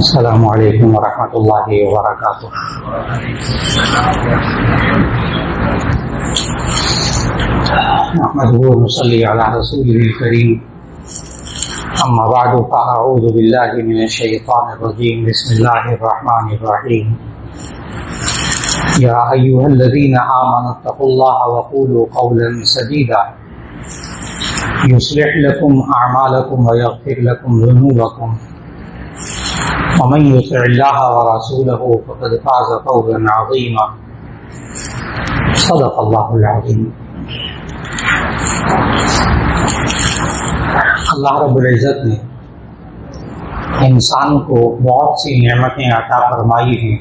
السلام علیکم ورحمۃ اللہ وبرکاتہ۔ نحمده ونصلي على رسوله الكريم، اما بعد فاعوذ بالله من الشیطان الرجیم، بسم اللہ الرحمن الرحیم۔ یا ایها الذین آمنوا اتقوا اللہ وقولوا قولا سدیدا یصلح لکم اعمالکم ویغفر لکم ذنوبکم ومن يطع الله ورسوله فقد فاز فوزا عظيما۔ صدق الله العظيم۔ اللہ رب العزت نے انسان کو بہت سی نعمتیں عطا فرمائی ہیں۔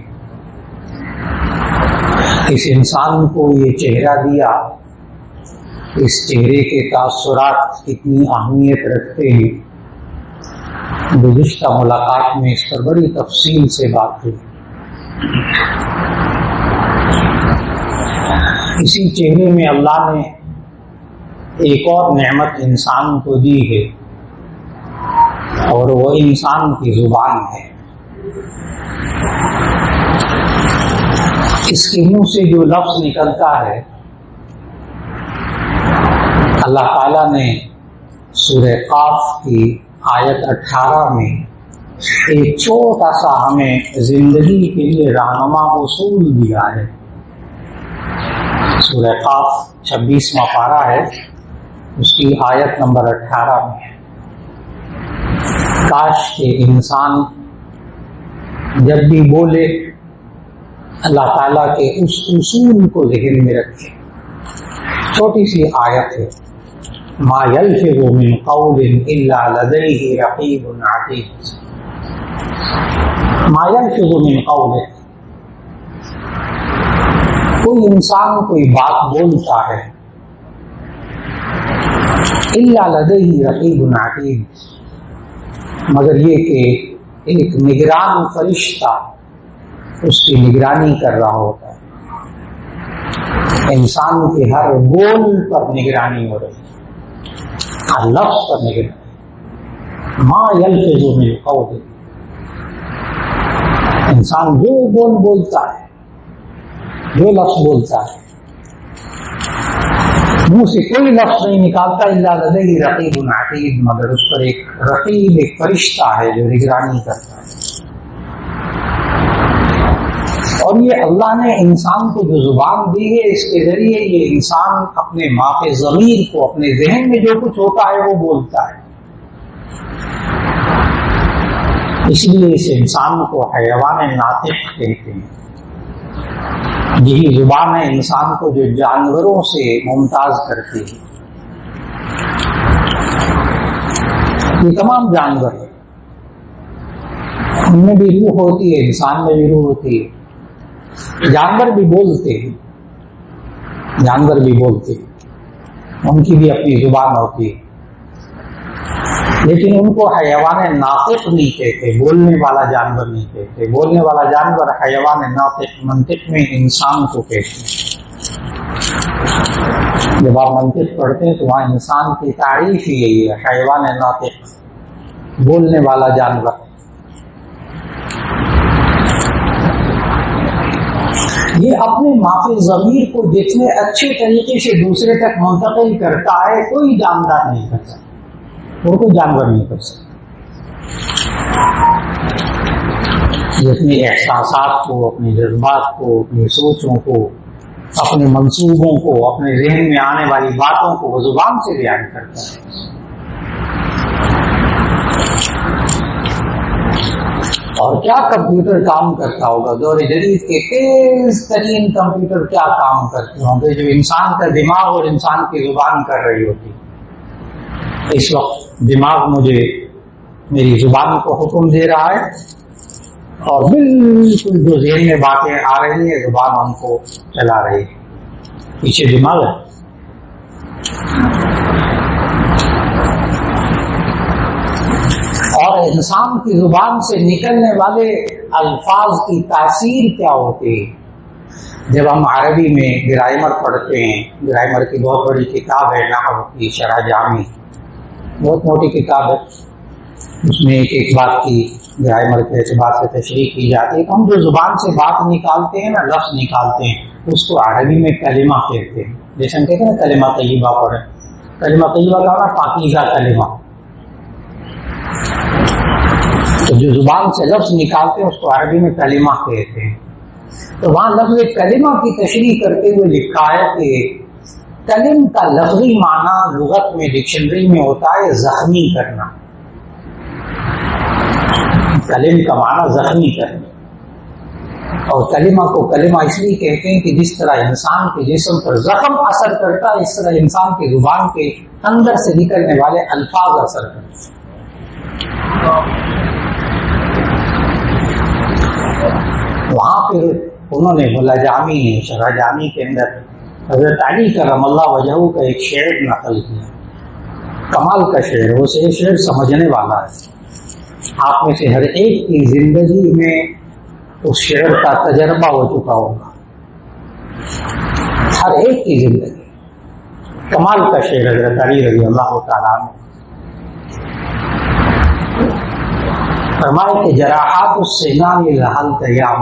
اس انسان کو یہ چہرہ دیا، اس چہرے کے تاثرات کتنی اہمیت رکھتے ہیں، گزشتہ ملاقات میں اس پر بڑی تفصیل سے بات ہوئی۔ اسی چہرے میں اللہ نے ایک اور نعمت انسان کو دی ہے، اور وہ انسان کی زبان ہے۔ اس کے منہ سے جو لفظ نکلتا ہے، اللہ تعالیٰ نے سورہ قاف کی آیت 18 میں ایک چھوٹا سا ہمیں زندگی کے لیے رہنما اصول دیا ہے۔ سورہ قاف 26واں پارہ ہے، اس کی آیت نمبر 18 میں ہے۔ کاش کہ انسان جب بھی بولے اللہ تعالیٰ کے اس اصول کو ذہن میں رکھے۔ چھوٹی سی آیت ہے، ما یلفظ من قول الا لدیہ رقیب عتید۔ ما یلفظ من قول، کوئی انسان کوئی بات بولتا ہے، الا لدیہ رقیب عتید، مگر یہ کہ ایک نگران فرشتہ اس کی نگرانی کر رہا ہوتا ہے۔ انسان کے ہر بول پر نگرانی ہو رہی ہے، ہر لفظ پر نگرانی۔ ما یلفظ من قول، انسان جو بول بولتا ہے، جو لفظ بولتا ہے، منہ سے کوئی لفظ نہیں نکالتا الا لدیہ رقیب عتید، مگر اس پر ایک رقیب، ایک فرشتہ ہے جو نگرانی کرتا ہے۔ اور یہ اللہ نے انسان کو جو زبان دی ہے، اس کے ذریعے یہ انسان اپنے ماف ضمیر کو، اپنے ذہن میں جو کچھ ہوتا ہے وہ بولتا ہے۔ اس لیے اس انسان کو حیوان ناطق کہتے ہیں۔ یہی زبان ہے انسان کو جو جانوروں سے ممتاز کرتی ہے۔ یہ تمام جانور، ان میں بھی روح ہوتی ہے، انسان میں بھی روح ہوتی ہے۔ جانور بھی بولتے ہیں، جانور بھی بولتے ہیں، ان کی بھی اپنی زبان ہوتی ہے، لیکن ان کو حیوان ناطق نہیں کہتے، بولنے والا جانور نہیں کہتے۔ بولنے والا جانور حیوان ناطق، منطق میں انسان کو کہتے ہیں۔ جب آپ منطق پڑھتے ہیں تو وہاں انسان کی تعریف ہی یہی ہے، حیوان ناطق، بولنے والا جانور۔ یہ اپنے ماف ضمیر کو جتنے اچھے طریقے سے دوسرے تک منتقل کرتا ہے، کوئی جاندار نہیں کر سکتا، وہ کوئی جانور نہیں کر سکتا۔ یہ اپنے احساسات کو، اپنے جذبات کو، اپنی سوچوں کو، اپنے منصوبوں کو، اپنے ذہن میں آنے والی باتوں کو وہ زبان سے بیان کرتا ہے۔ اور کیا کمپیوٹر کام کرتا ہوگا، دور جدید کے تیز ترین کمپیوٹر کیا کام کرتے ہوں گے جو انسان کا دماغ اور انسان کی زبان کر رہی ہوتی۔ اس وقت دماغ مجھے میری زبان کو حکم دے رہا ہے، اور بالکل جو ذہن میں باتیں آ رہی ہیں زبان ان کو چلا رہی ہے، پیچھے دماغ ہے۔ اور انسان کی زبان سے نکلنے والے الفاظ کی تاثیر کیا ہوتی ہے۔ جب ہم عربی میں گرامر پڑھتے ہیں، گرامر کی بہت بڑی کتاب ہے، نحو کی شرح جامی، بہت موٹی کتاب ہے، اس میں ایک ایک بات کی گرامر کے اعتبار سے تشریح کی جاتی ہے. ہم جو زبان سے بات نکالتے ہیں نا، لفظ نکالتے ہیں، اس کو عربی میں کلمہ کہتے ہیں. جیسے ہم کہتے ہیں نا کلمہ طیبہ پڑھیں، کلمہ طیبہ کا معنی پاکیزہ کلمہ. تو جو زبان سے لفظ نکالتے ہیں اس کو عربی میں کلمہ کہتے ہیں. تو وہاں لفظ کلمہ کی تشریح کرتے ہوئے لکھا ہے کہ کلم کا لفظی معنی لغت میں ڈکشنری میں ہوتا ہے زخمی کرنا. کلم کا معنی زخمی کرنا. اور کلمہ کو کلمہ اس لیے کہتے ہیں کہ جس طرح انسان کے جسم پر زخم اثر کرتا ہے، اس طرح انسان کی زبان کے اندر سے نکلنے والے الفاظ اثر کرتے ہیں. وہاں پھر انہوں نے بولا جامی شرح جامی کے اندر حضرت علی کرم اللہ وجہہ کا ایک شعر نقل کیا، کمال کا شعر. وہ شعر سمجھنے والا ہے. آپ میں سے ہر ایک کی زندگی میں اس شعر کا تجربہ ہو چکا ہوگا، ہر ایک کی زندگی. کمال کا شعر حضرت علی رضی اللہ تعالیٰ عنہ فرمائے کہ جراحات السنان لحل تیام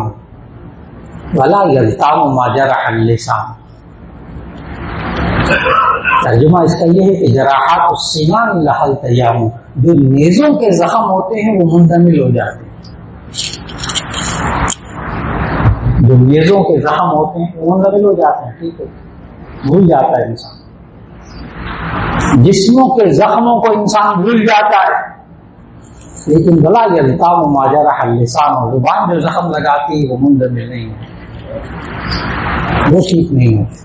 ولا یلتام ما جرح اللسان. ترجمہ اس کا یہ ہے کہ جراحات السنان لحل تیام، جو نیزوں کے زخم ہوتے ہیں وہ منتمل ہو جاتے ہیں. جو نیزوں کے زخم ہوتے ہیں وہ منتمل ہو جاتے ہیں. ٹھیک ہے، بھول جاتا ہے انسان. جسموں کے زخموں کو انسان بھول جاتا ہے، لیکن بلا یلتام ما جرح اللسان، اور زبان جو زخم لگاتی ہے وہ منتمل نہیں ہے، وہ ٹھیک نہیں ہوتی.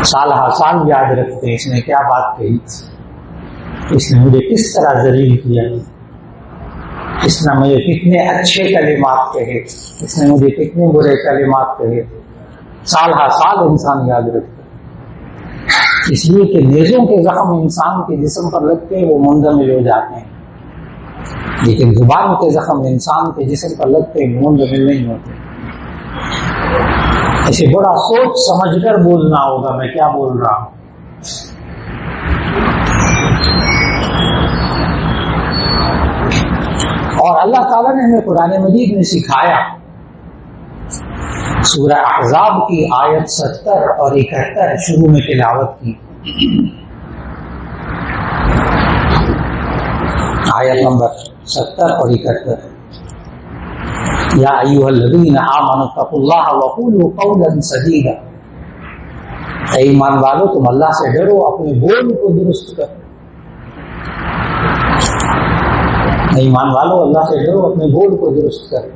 سال ہر سال یاد رکھتے ہیں اس نے کیا بات کہی، اس نے مجھے کس طرح ذلیل کیا، اس نے مجھے کتنے اچھے کلمات کہے، اس نے مجھے کتنے برے کلمات کہے. سال ہر سال انسان یاد رکھتا ہے، اس لیے کہ نیزوں کے زخم انسان کے جسم پر لگتے ہیں وہ منجمد ہو جاتے ہیں، لیکن زبان کے زخم انسان کے جسم پر لگتے ہیں منجمد نہیں ہوتے. اسے بڑا سوچ سمجھ کر بولنا ہوگا میں کیا بول رہا ہوں. اور اللہ تعالیٰ نے ہمیں قرآن مجید میں سکھایا. سورہ احزاب کی آیت 70 اور 71 شروع میں تلاوت کی. آیت نمبر 70 اور 71. یا ایھا الذین آمنوا اتقوا اللہ وقولوا قولا سدیدا. اے ایمان والو تم اللہ سے ڈرو، اپنے بول کو درست کرو. اے ایمان والو اللہ سے ڈرو، اپنے بول کو درست کرو.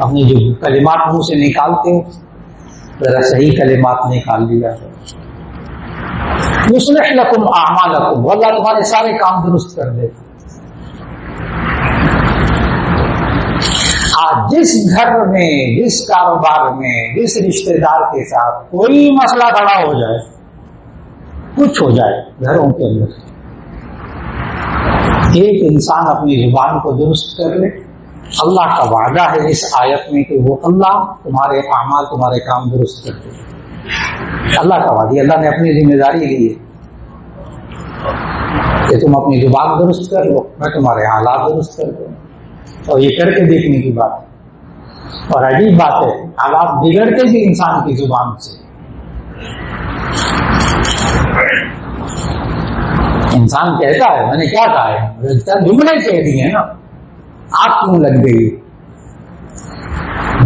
اپنے جو کلمات منہ سے نکالتے ذرا صحیح کلمات نکال لیا. یصلح لکم اعمالکم، واللہ تمہارے سارے کام درست کر دے. آج جس گھر میں، جس کاروبار میں، جس رشتہ دار کے ساتھ کوئی مسئلہ کھڑا ہو جائے، کچھ ہو جائے گھروں کے اندر، ایک انسان اپنی زبان کو درست کر لے، اللہ کا وعدہ ہے اس آیت میں کہ وہ اللہ تمہارے اعمال، تمہارے کام درست کر دے. اللہ کا وعدہ، اللہ نے اپنی ذمہ داری لی ہے کہ تم اپنی زبان درست کر لو، میں تمہارے حالات درست کر دوں. اور یہ کر کے دیکھنے کی بات ہے. اور عجیب بات ہے، حالات بگڑتے بھی انسان کی زبان سے. انسان کہتا ہے میں نے کیا کہا ہے، جملے کہہ دیے نا، آپ کیوں لگ گئی.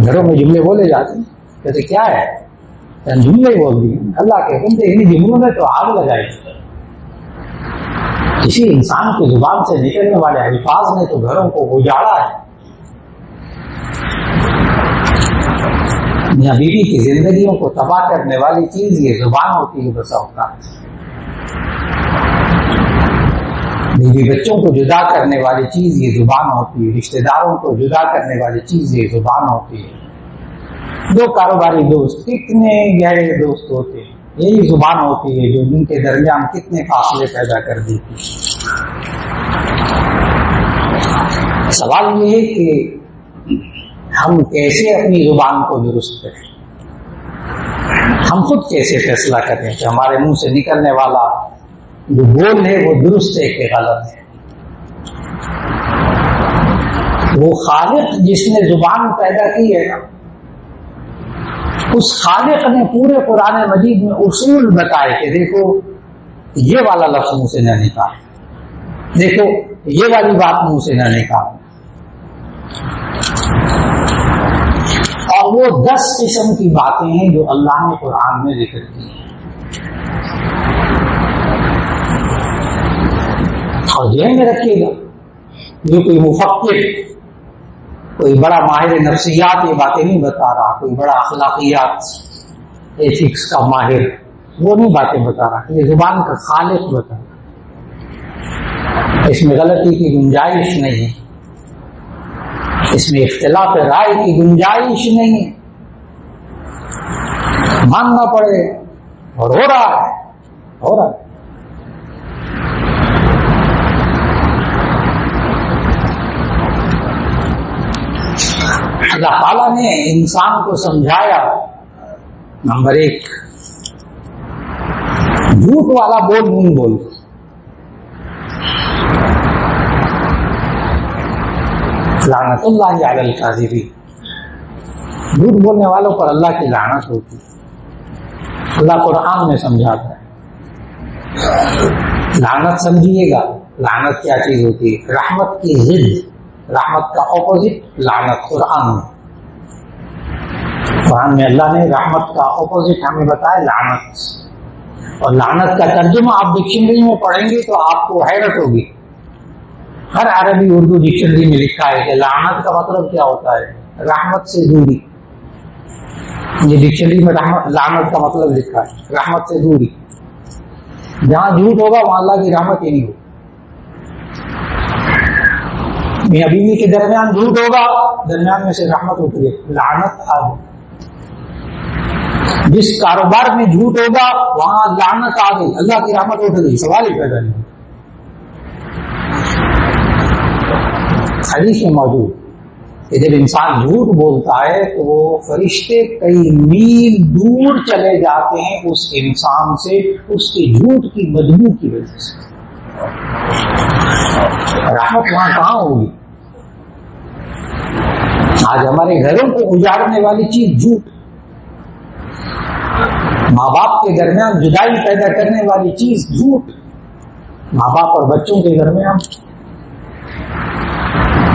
گھروں میں جملے بولے جاتے ہیں، کہتے کیا ہے، جملے بول دیے. اللہ کے حکم سے انہیں جملوں میں تو آگ لگائی. کسی انسان کی زبان سے نکلنے والے الفاظ نے تو گھروں کو اجاڑا ہے. میاں بیوی کی زندگیوں کو تباہ کرنے والی چیز یہ زبان ہوتی ہے. بس اوقات بیوی بچوں کو جدا کرنے والی چیز یہ زبان ہوتی ہے. رشتہ داروں کو جدا کرنے والی چیز یہ زبان ہوتی ہے. دو کاروباری دوست کتنے گہرے دوست ہوتے ہیں، یہی زبان ہوتی ہے جو ان کے درمیان کتنے فاصلے پیدا کر دیتی. سوال یہ ہے کہ ہم کیسے اپنی زبان کو درست کریں، ہم خود کیسے فیصلہ کریں کہ ہمارے منہ سے نکلنے والا جو بول ہے وہ درست ہے کہ غلط ہے. وہ خالق جس نے زبان پیدا کی ہے نا، اس خالق نے پورے قرآن مجید میں اصول بتائے کہ دیکھو یہ والا لفظ منہ سے نہ نکال، دیکھو یہ والی بات منہ سے نہ نکال، اور وہ 10 قسم کی باتیں ہیں جو اللہ نے قرآن میں ذکر کی ہیں۔ اور ذہن میں رکھیے گا، جو کوئی مفکر، کوئی بڑا ماہر نفسیات یہ باتیں نہیں بتا رہا، کوئی بڑا اخلاقیات ایتھکس کا ماہر وہ نہیں باتیں بتا رہا، یہ زبان کا خالق بتا رہا۔ اس میں غلطی کی گنجائش نہیں ہے، اس میں اختلاف رائے کی گنجائش نہیں ہے، ماننا پڑے اور ہو رہا ہے، ہو رہا ہے۔ اللہ تعالیٰ نے انسان کو سمجھایا، نمبر 1 جھوٹ والا بول نہیں بول، لعنت اللہ علی الکاذبین، جھوٹ بولنے والوں پر اللہ کی لعنت ہوتی۔ اللہ قرآن میں سمجھاتا ہے، لعنت سمجھیے گا، لعنت کیا چیز ہوتی ہے؟ رحمت کی ضد، رحمت کا اپوزٹ لعنت قرآن میں۔ قرآن میں اللہ نے رحمت کا اپوزٹ ہمیں بتایا لعنت، اور لعنت کا ترجمہ آپ ڈکشنری میں پڑھیں گے تو آپ کو حیرت ہوگی۔ ہر عربی اردو ڈکشنری میں لکھا ہے کہ لعنت کا مطلب کیا ہوتا ہے؟ رحمت سے دوری۔ یہ ڈکشنری میں لعنت کا مطلب لکھا ہے رحمت سے دوری۔ جہاں جھوٹ ہوگا وہاں اللہ کی رحمت ہی نہیں ہوگی۔ میاں بیوی کے درمیان جھوٹ ہوگا، درمیان میں سے رحمت اٹھ گئی، لعنت آ گئی۔ جس کاروبار میں جھوٹ ہوگا وہاں لعنت آ گئی، اللہ کی رحمت اٹھ گئی، سوال ہی پیدا نہیں۔ حدیث میں موجود کہ جب انسان جھوٹ بولتا ہے تو وہ فرشتے کئی میل دور چلے جاتے ہیں اس انسان سے، اس کے جھوٹ کی بدبو کی وجہ سے۔ رحمت وہاں کہاں ہوگی؟ آج ہمارے گھروں کو اجاڑنے والی چیز جھوٹ، ماں باپ کے درمیان جدائی پیدا کرنے والی چیز جھوٹ، ماں باپ اور بچوں کے درمیان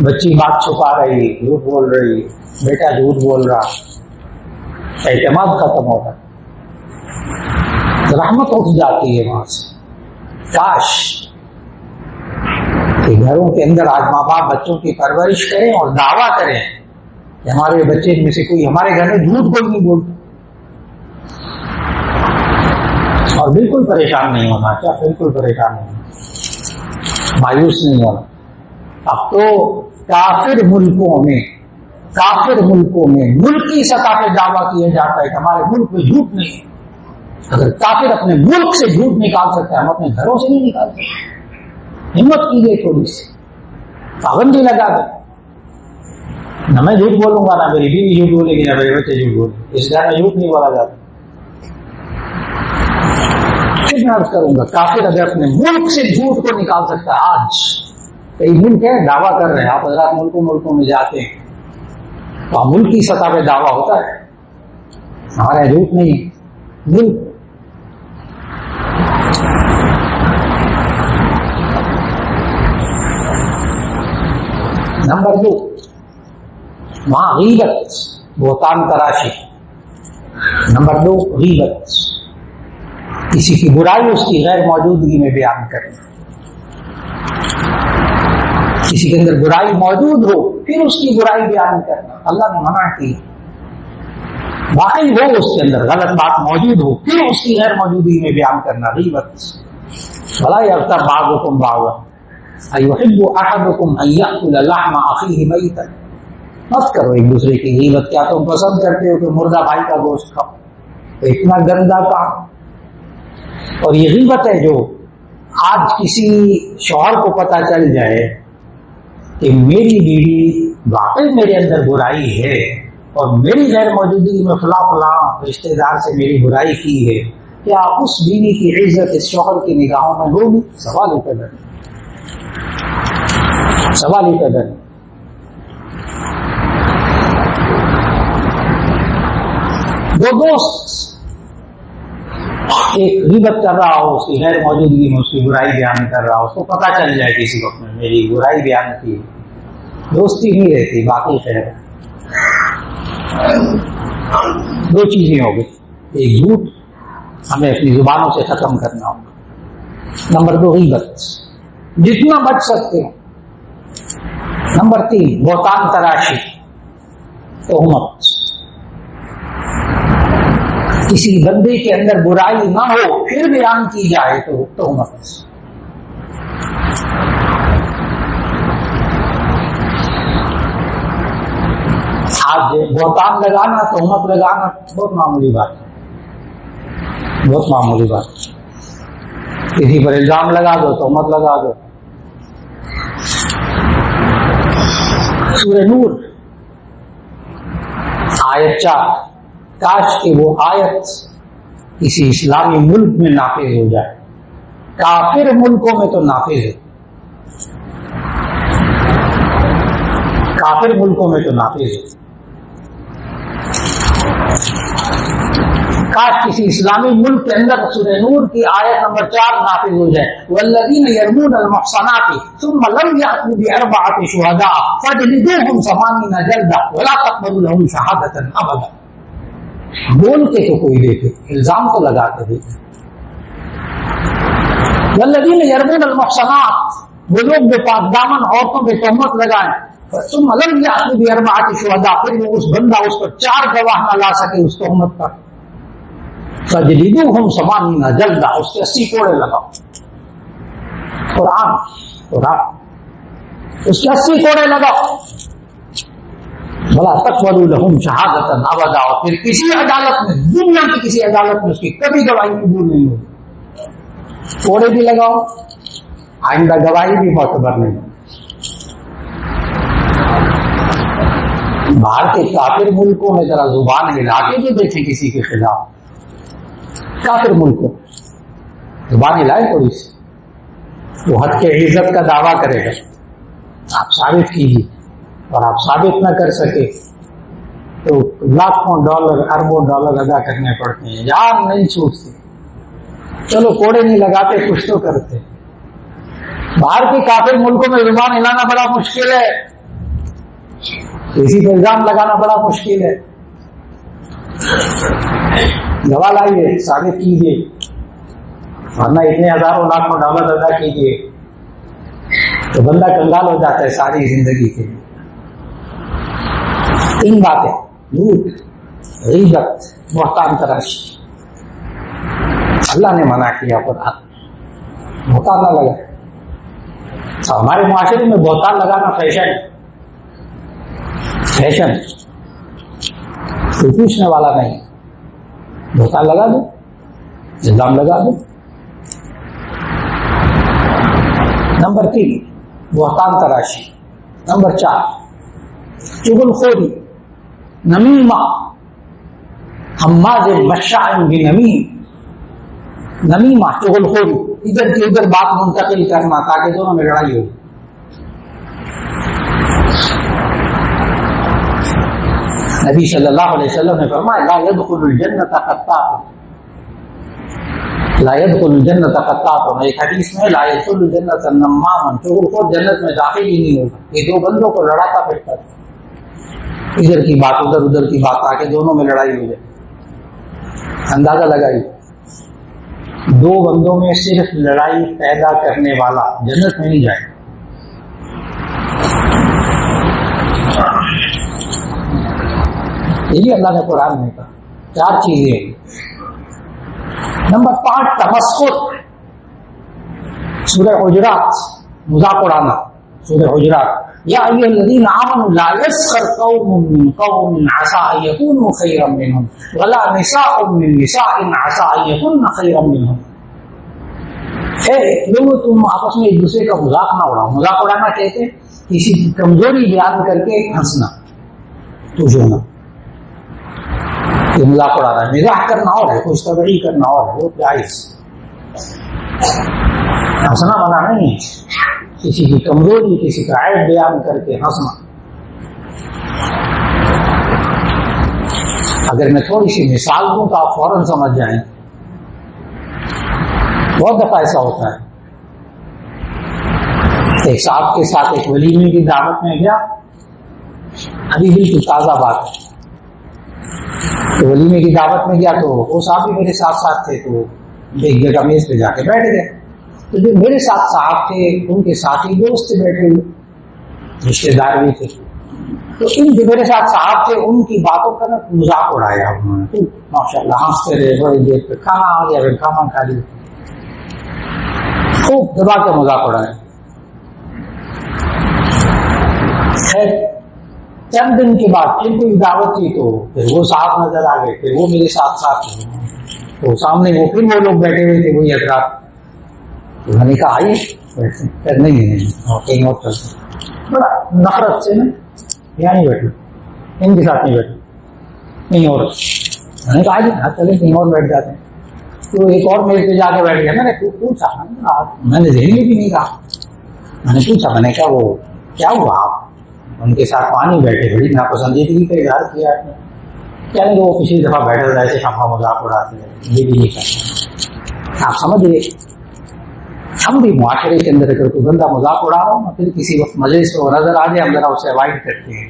بچی بات چھپا رہی، جھوٹ بول رہی، بیٹا جھوٹ بول رہا، اعتماد ختم ہو رہا، رحمت اٹھ جاتی ہے وہاں سے۔ کاش کہ گھروں کے اندر آج ماں باپ بچوں کی پرورش کریں اور دعویٰ کریں کہ ہمارے بچے میں سے کوئی ہمارے گھر میں جھوٹ کوئی نہیں بولتا، اور بالکل پریشان نہیں ہونا، کیا بالکل پریشان نہیں ہونا، مایوس نہیں ہونا۔ اب تو کافر ملکوں میں ملکی سطح پہ دعویٰ کیا جاتا ہے کہ ہمارے ملک میں جھوٹ نہیں ہے۔ اگر کافر اپنے ملک سے جھوٹ نکال سکتے ہیں، ہم اپنے گھروں سے نہیں نکال سکتے۔ ہمت کیجیے تھوڑی سی، پابندی لگا دیں، نہ میں جھوٹ بولوں گا، نہ میری بیوی جھوٹ بولے گی، نہ میرے بچے جھوٹ بولیں گے، اس گھر میں جھوٹ نہیں بولا جاتا۔ پھر میں عرض کروں گا، کافر اگر اپنے ملک سے جھوٹ کو نکال سکتا ہے، آج کئی ملک ہے دعویٰ کر رہے ہیں، آپ حضرات ملکوں میں جاتے ہیں تو ملکی سطح پہ دعویٰ ہوتا ہے، ہمارے جھوٹ نہیں ملک۔ نمبر 2 وہاں غیبت، بہتان تراشی۔ نمبر 2 غیبت، کسی کی برائی اس کی غیر موجودگی میں بیان کرنا، کسی کے اندر برائی موجود ہو پھر اس کی برائی بیان کرنا، اللہ نے منع کی۔ واقعی ہو اس کے اندر غلط بات موجود ہو پھر اس کی غیر موجودگی میں بیان کرنا، غیبت۔ وَلَا يَغْتَبْ بَعْضُكُمْ بَعْضًا أَيُحِبُّ أَحَدُكُمْ أَن يَأْكُلَ لَحْمَ أَخِيهِ مَيْتًا۔ مت کرو ایک دوسرے کی غیبت، کیا تم پسند کرتے ہو کہ مردہ بھائی کا گوشت کھاؤ؟ تو اتنا گندا کام۔ اور یہ غیبت ہے جو آج کسی شوہر کو پتہ چل جائے کہ میری بیوی واقعی میرے اندر برائی ہے اور میری غیر موجودگی میں فلاں فلاں رشتے دار سے میری برائی کی ہے، کیا اس بیوی کی عزت اس شوہر کی نگاہوں میں ہوگی؟ سوال ہی پیدا نہیں، سوال ہی پیدا نہیں۔ دو دوست ایک غیبت کر رہا ہو، اس کی غیر موجودگی میں اس کی برائی بیان کر رہا ہو، اس کو پتہ چل جائے کسی وقت میں میری برائی بیان کی، دوستی نہیں رہتی، باقی خیر ہے۔ دو چیزیں ہو گئی، ایک جھوٹ ہمیں اپنی زبانوں سے ختم کرنا ہوگا، نمبر دو غیبت جتنا بچ سکتے ہیں، نمبر تین بہتان تراشی، تہمت، کسی بندے کے اندر برائی نہ ہو پھر بیان کی جائے تو تہمت۔ آج بہتان لگانا، تہمت لگانا بہت معمولی بات ہے، بہت معمولی بات ہے۔ کسی پر الزام لگا دو، تہمت لگا دو۔ سورہ نور آیت 4، کاش کہ وہ آیت کسی اسلامی ملک میں نافذ ہو جائے، کافر ملکوں میں تو نافذ ہے، کافر ملکوں میں تو نافذ ہے، کاش کسی اسلامی ملک کے اندر سورہ نور کی آیت نمبر 4 نافذ ہو جائے، والذین یرمون المحصنات ثم لم یأتوا بأربعة شہداء فاجلدوہم 80 جلدہ ولا تقبلوا لهم شہادۃ ابدا۔ بول کے تو کوئی دیکھے، الزام تو لگا کے دیکھے۔ والذین یرمون المحصنات، وہ لوگ جو پاک دامن عورتوں پہ تہمت لگائیں، ثم لم یأتوا بأربعة شہداء، پھر وہ اس بندہ اس پر 4 گواہ نہ لا سکے اس تہمت پر، فجلدوہم 80 جلدہ، اس کے 80 کوڑے لگاؤ۔ قرآن اس کے 80 کوڑے لگاؤ۔ بلا تقبلوا لهم شہادۃ ابدا، اور پھر کسی عدالت میں، دنیا کی کسی عدالت میں اس کی کبھی گواہی قبول نہیں ہوگی۔ کوڑے بھی لگاؤ، آئندہ گواہی بھی معتبر نہیں۔ باہر کے کافر ملکوں میں ذرا زبان ہلا کے بھی دیکھیں کسی کے خلاف، کافر ملکوں زبان ہلائے تھوڑی سی، وہ حد کے عزت کا دعویٰ کرے گا، آپ ثابت کیجیے، اور آپ ثابت نہ کر سکے تو لاکھوں ڈالر اربوں ڈالر ادا کرنے پڑتے ہیں، جان نہیں چھوٹتے۔ چلو کوڑے نہیں لگاتے، کچھ تو کرتے۔ باہر کے کافر ملکوں میں زبان ہلانا بڑا مشکل ہے، کسی پر الزام لگانا بڑا مشکل ہے۔ گواہ لائیے، ثابت کیجیے، ورنہ اتنے ہزاروں لاکھوں ڈالر ادا کیجیے تو بندہ کنگال ہو جاتا ہے ساری زندگی کے لیے۔ 3 باتیں، جھوٹ، غیبت، بہتان تراشی، اللہ نے منع کیا قرآن، بہتان نہ لگائے۔ ہمارے معاشرے میں بہتان لگانا فیشن ہے، فیشن، کوئی پوچھنے والا نہیں، بہتان لگا دو، الزام لگا دو۔ نمبر 3 بہتان تراشی۔ نمبر 4 چغل خوری، نمیمہ، حماز مشاء بنمیم، نمیمہ چغل خوری، ادھر کی ادھر بات منتقل کرنا تاکہ دونوں میں لڑائی ہو۔ نبی صلی اللہ علیہ وسلم نے فرمایا لا يدخل الجنت قطاع، لا يدخل الجنت قطاع، ایک حدیث میں لا يدخل الجنت نمام، چغل خور جنت میں داخل ہی نہیں ہوگا۔ یہ 2 بندوں کو لڑاتا پھرتا تھا، ادھر کی بات ادھر کی بات تاکہ دونوں میں لڑائی ہو جائے۔ اندازہ لگائی، 2 بندوں میں صرف لڑائی پیدا کرنے والا جنت میں نہیں جائے۔ یہ اللہ نے قرآن میں کہا 4 چیزیں ہیں۔ نمبر 5 تمسخر، سورہ حجرات، مذاق اڑانا، سورہ حجرات، یا ایھا الذین آمنوا لا یسخر قوم من قوم عسى ان یکونوا خیرا منهم ولا نساء من نساء عسى ان یکن خیرا منهم۔ اے لوگوں تم آپس میں ایک دوسرے کا مذاق نہ اڑاؤ۔ مذاق اڑانا کہتے ہیں کسی کی کمزوری بیان کر کے ہنسنا، توجھونا، یہ مذاق اڑا رہا ہے۔ مزاح کرنا اور ہے، خوش طبعی کرنا اور ہے، وہ جائز، ہنسنا منع نہیں ہے، کسی کی کمزوری، کسی کا عیب بیان کر کے ہنسنا۔ اگر میں تھوڑی سی مثال دوں تو آپ فوراً سمجھ جائیں. بہت دفعہ ایسا ہوتا ہے. ایک صاحب کے ساتھ ایک ولیمے کی دعوت میں گیا, ابھی بالکل تازہ بات ہے. تو ولیمے کی دعوت میں گیا تو وہ صاحب بھی میرے ساتھ ساتھ تھے, تو ایک جگہ میز پہ جا کے بیٹھ گئے. تو جو میرے ساتھ صاحب تھے ان کے ساتھ ہی دوست تھے بیٹھے ہوئے, رشتے دار بھی تھے. تو ان جو میرے ساتھ صاحب تھے ان کی باتوں کا نا مذاق اڑایا انہوں نے. ماشاء اللہ ہنستے رہے بڑی دیر پہ, کھانا آ گیا پھر کھانا کھا لیا, خوب دبا کے مذاق اڑایا. چند دن کے بعد پھر کوئی دعوت تھی تو پھر وہ صاحب نظر آ گئے, پھر وہ میرے ساتھ ساتھ تھے. تو سامنے وہ پھر وہ لوگ بیٹھے ہوئے تھے, وہی حضرات. تو میں نے کہا آئیے نہیں کہیں اور چلتے. بڑا نفرت سے نا یہاں نہیں بیٹھے, ان کے ساتھ نہیں بیٹھے, کہیں اور. میں نے کہا آئیے چلے کہیں اور بیٹھ جاتے ہیں. تو ایک اور میرے پہ جا کے بیٹھ گیا. میں نے پوچھا, میں نے ذہن میں بھی نہیں کہا, میں نے پوچھا, میں نے کہا وہ کیا ہوا آپ ان کے ساتھ پانی بیٹھے, بڑی ناپسندیدگی کا اظہار کیا آپ نے. کہنے کہ وہ پچھلی دفعہ بیٹھے رہے تھے, ہم مذاق اڑاتے ہیں, یہ بھی نہیں کرتے. آپ سمجھیے ہم بھی معاشرے کے اندر اگر کوئی بندہ مذاق اڑا رہا ہوں, پھر کسی وقت مجلس کو نظر آ جائے, ہم ذرا اسے اوائڈ کرتے ہیں.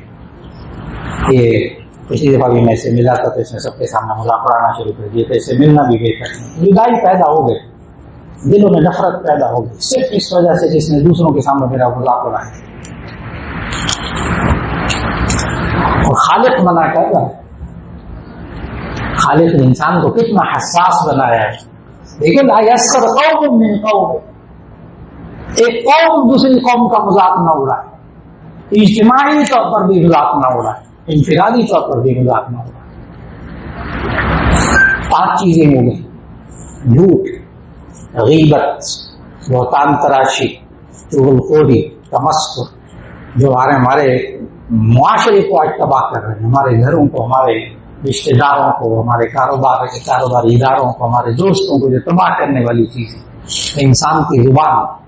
یہ پچھلی دفعہ بھی میں سے ملا تھا تو اس نے سب کے سامنے مذاق اڑانا شروع کر دیا, تو اس سے ملنا بھی بہتر ہے. جدائی پیدا ہو گئی, دلوں میں نفرت پیدا ہو گئی, صرف اس وجہ سے جس نے دوسروں کے سامنے میرا مذاق اڑایا. اور خالق منع کر رہا ہے. خالق نے انسان کو کتنا حساس بنایا ہے. دیکھیں لا یسخر قوم من قوم, ایک قوم دوسری قوم کا مذاق نہ اڑائے, اجتماعی طور پر بھی مذاق نہ اڑائے, انفرادی طور پر بھی مذاق نہ اڑائے. 5 چیزیں ہو گئی: جھوٹ, غیبت, بہتان تراشی, چغلخوری, تمسخر, جو ہمارے معاشرے کو آج تباہ کر رہے ہیں, ہمارے گھروں کو, ہمارے رشتے داروں کو, ہمارے کاروباری اداروں کو, ہمارے دوستوں کو جو تباہ کرنے والی چیز ہے انسان کی زبان.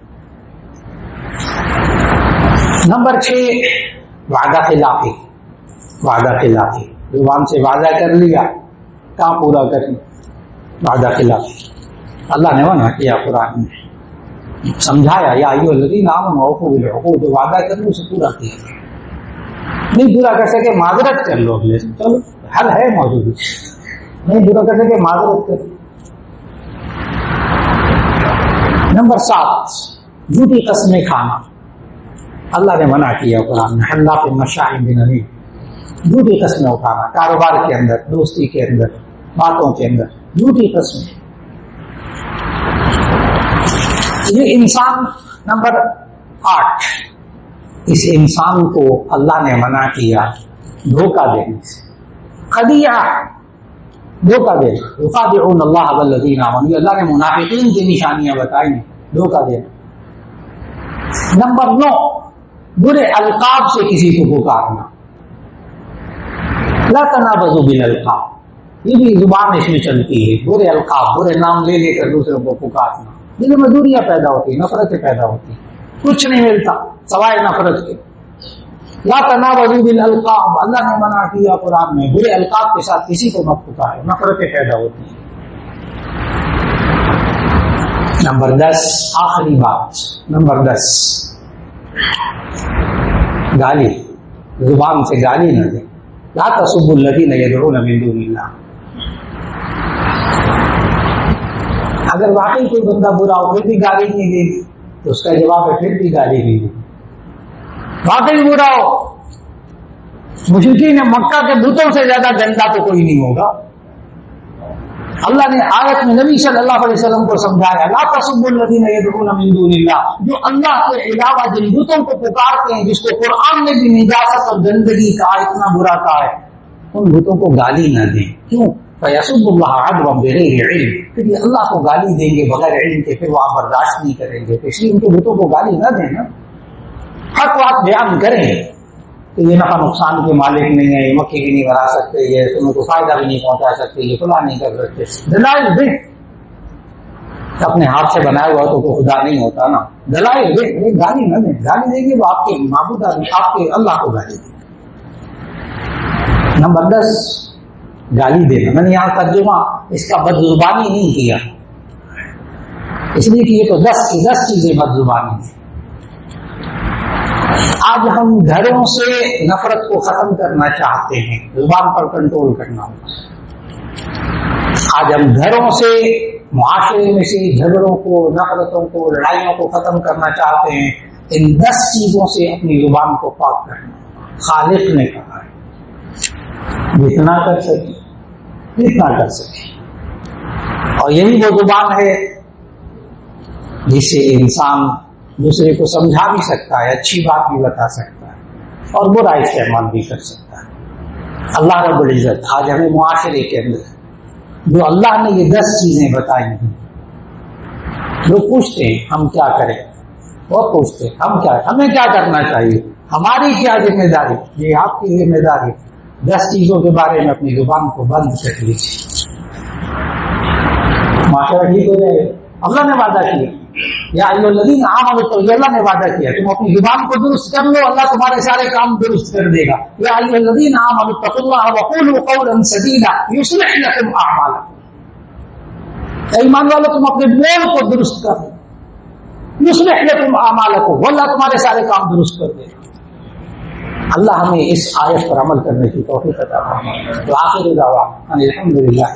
نمبر 6 وعدہ خلافی. وعدہ خلافی, زبان سے وعدہ کر لیا, کہاں پورا کریں؟ وعدہ خلافی. اللہ نے منع کیا قرآن میں, سمجھایا یا ایھا الذین آمنوا اوفوا بالعقود, جو وعدہ کر لو اسے پورا کیا. نہیں پورا کر سکے معذرت کر لو, چلو حل ہے موجود. نہیں پورا کر سکے معذرت کر لو. نمبر 7 جھوٹی قسمیں کھانا. اللہ نے منع کیا قرآن میں, حلاف مشاء بنمیم, جھوٹی قسمیں اٹھانا, کاروبار کے اندر, دوستی کے اندر, باتوں کے اندر جھوٹی قسمیں. یہ انسان. نمبر 8 اس انسان کو اللہ نے منع کیا دھوکہ دینے سے. خدیعہ, دھوکہ دینا. یخادعون اللہ والذین آمنوا, اللہ نے منافقین کی نشانیاں بتائی ہیں, دھوکہ دینا. نمبر 9 برے القاب سے کسی کو پکارنا. لا تنابزوا بالالقاب, یہ بھی زبان اس میں چلتی ہے. برے القاب, برے نام لے لے کر دوسروں کو پکارنا. دل میں دوریاں پیدا ہوتی, نفرتیں پیدا ہوتی, کچھ نہیں ملتا سوائے نفرت کے. لا تنابزوا بالالقاب, اللہ نے منع کیا قرآن میں, برے القاب کے ساتھ کسی کو مت پکارے, نفرتیں پیدا ہوتی ہیں. نمبر 10 آخری بات. نمبر 10 گالی. زبان سے گالی نہ دیں. لا تسبوا الذین یدعون من دون اللہ. اگر واقعی کوئی بندہ برا ہو پھر بھی گالی نہیں دے تو اس کا جواب ہے پھر بھی گالی نہیں دے. واقعی برا ہو, مشرکین مکہ کے بتوں سے زیادہ گندا تو کوئی نہیں ہوگا. اللہ نے آیت میں نبی صلی اللہ علیہ وسلم کو سمجھایا, لا تسبوا الذین یدعون من دون اللہ, جو اللہ کے علاوہ جن بتوں کو پکارتے ہیں, جس کو قرآن نے بھی نجاست اور گندگی کہا, اتنا برا کہا ہے, ان بتوں کو گالی نہ دیں. کیوں؟ فَيَسُبُّ اللَّهَ عَدْوًا بِغَيْرِ عِلْمٍ, پھر یہ اللہ کو گالی دیں گے بغیر علم کے, پھر وہ آپ برداشت نہیں کریں گے. تو اس لیے ان کے بتوں کو گالی نہ دیں نا, حق بات بیان کریں کہ یہ نفع نقصان کے مالک نہیں ہے, یہ مکھی بھی نہیں بنا سکتے, یہ تمہیں کو فائدہ بھی نہیں پہنچا سکتے, یہ فلاں نہیں کر سکتے. دلائل دیں. اپنے ہاتھ سے بنایا ہوا تو کوئی خدا نہیں ہوتا نا. دلائل دیں, گالی نہ دیں. گالی دیں گے وہ آپ کے معبود, آپ کے اللہ کو گالی دیں. نمبر 10 گالی دینا. میں نے یہاں ترجمہ اس کا بدزبانی نہیں کیا، اس لیے کہ یہ تو 10 کی 10 چیزیں بدزبانی ہیں. آج ہم گھروں سے نفرت کو ختم کرنا چاہتے ہیں، زبان پر کنٹرول کرنا ہوگا. آج ہم گھروں سے، معاشرے میں سے جھگڑوں کو، نفرتوں کو، لڑائیوں کو ختم کرنا چاہتے ہیں. ان 10 چیزوں سے اپنی زبان کو پاک کرنا. خالق نے کہا ہے جتنا کر سکے جتنا کر سکے، اور یہی وہ زبان ہے جس سے انسان دوسرے کو سمجھا بھی سکتا ہے، اچھی بات بھی بتا سکتا ہے، اور برا استعمال بھی کر سکتا ہے. اللہ رب العزت آج ہمیں معاشرے کے اندر جو اللہ نے یہ 10 چیزیں بتائی ہیں، لوگ پوچھتے ہیں ہم کیا کریں، وہ پوچھتے ہیں ہمیں کیا کرنا چاہیے، ہماری کیا ذمہ داری. یہ آپ کی ذمہ داری. 10 چیزوں کے بارے میں اپنی زبان کو بند کر لیجیے، معاشرہ ٹھیک ہو جائے. اللہ نے وعدہ کیا، یا ایھا الذین آمنوا، تو یہ اللہ نے وعدہ کیا تم اپنی زبان کو درست کر لو، اللہ تمہارے سارے کام درست کر دے گا. یا ایھا الذین آمنوا اتقوا اللہ وقولوا قولا سدیدا یصلح لکم اعمالکم. ایمان والو تم اپنے بول کو درست کر لو، یصلح لکم اعمالکم، واللہ تمہارے سارے کام درست کر دے گا. اللہ ہمیں اس آیت پر عمل کرنے کی توفیق عطا فرمائے. تو آخر دعوانا الحمدللہ.